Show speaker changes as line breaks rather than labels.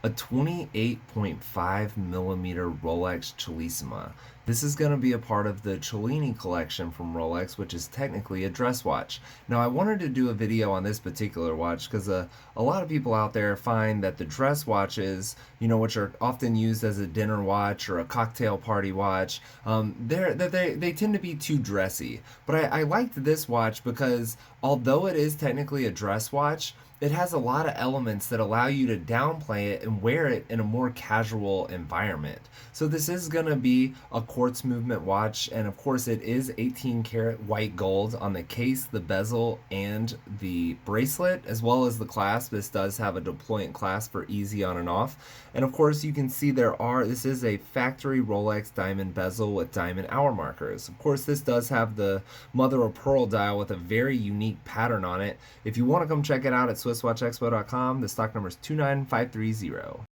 a 28.5 millimeter Rolex Cellissima. This is going to be a part of the Cellini collection from Rolex, which is technically a dress watch. Now, I wanted to do a video on this particular watch because a lot of people out there find that the dress watches, which are often used as a dinner watch or a cocktail party watch, they tend to be too dressy. But I liked this watch because although it is technically a dress watch, it has a lot of elements that allow you to downplay it and wear it in a more casual environment. So this is going to be a quartz movement watch, and of course it is 18 karat white gold on the case, the bezel, and the bracelet, as well as the clasp. This does have a deployant clasp for easy on and off. And of course you can see this is a factory Rolex diamond bezel with diamond hour markers. Of course this does have the mother of pearl dial with a very unique pattern on it. If you want to come check it out at SwissWatchExpo.com, the stock number is 29530.